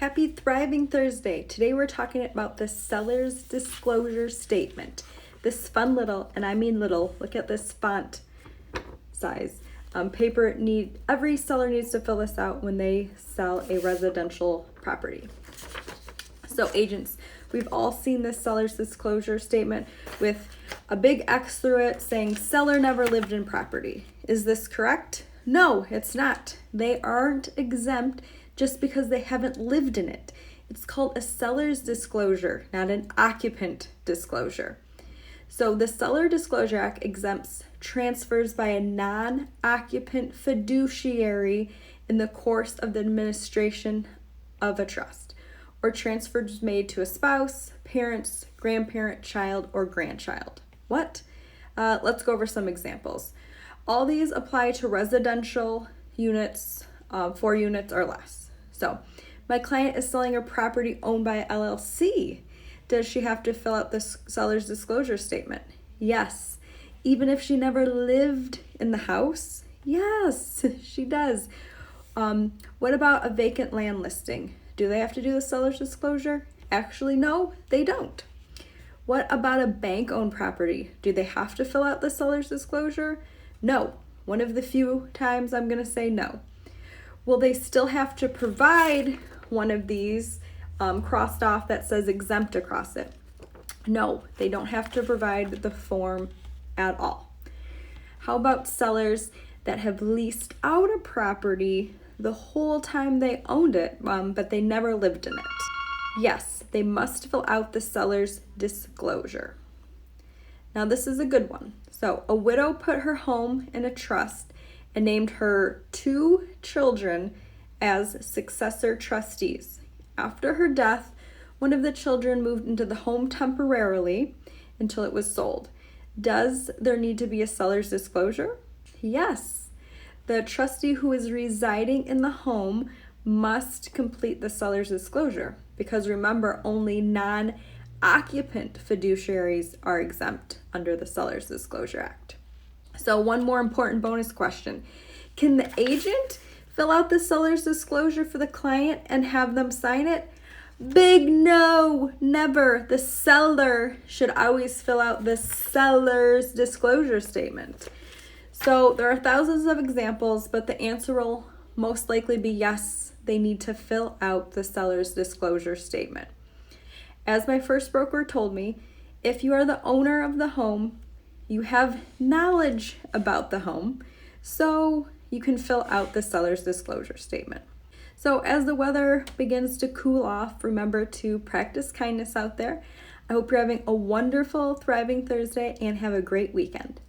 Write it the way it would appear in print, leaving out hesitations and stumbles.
Happy Thriving Thursday. Today we're talking about the seller's disclosure statement. This fun little, and I mean little, look at this font size, paper every seller needs to fill this out when they sell a residential property. So agents, we've all seen this seller's disclosure statement with a big X through it saying seller never lived in property. Is this correct? No, it's not. They aren't exempt just because they haven't lived in it. It's called a seller's disclosure, not an occupant disclosure. So the Seller Disclosure Act exempts transfers by a non-occupant fiduciary in the course of the administration of a trust, or transfers made to a spouse, parents, grandparent, child, or grandchild. What? Let's go over some examples. All these apply to residential units, 4 units or less. So, my client is selling a property owned by LLC. Does she have to fill out the seller's disclosure statement? Yes. Even if she never lived in the house? Yes, she does. What about a vacant land listing? Do they have to do the seller's disclosure? Actually, no, they don't. What about a bank-owned property? Do they have to fill out the seller's disclosure? No. One of the few times I'm going to say no. Will they still have to provide one of these crossed off that says exempt across it? No, they don't have to provide the form at all. How about sellers that have leased out a property the whole time they owned it, but they never lived in it? Yes, they must fill out the seller's disclosure. Now this is a good one. So a widow put her home in a trust and named her 2 children as successor trustees. After her death, one of the children moved into the home temporarily until it was sold. Does there need to be a seller's disclosure? Yes. The trustee who is residing in the home must complete the seller's disclosure because remember, only non-occupant fiduciaries are exempt under the Seller's Disclosure Act. So one more important bonus question. Can the agent fill out the seller's disclosure for the client and have them sign it? Big no, never. The seller should always fill out the seller's disclosure statement. So there are thousands of examples, but the answer will most likely be yes, they need to fill out the seller's disclosure statement. As my first broker told me, if you are the owner of the home, you have knowledge about the home, so you can fill out the seller's disclosure statement. So as the weather begins to cool off, remember to practice kindness out there. I hope you're having a wonderful, thriving Thursday and have a great weekend.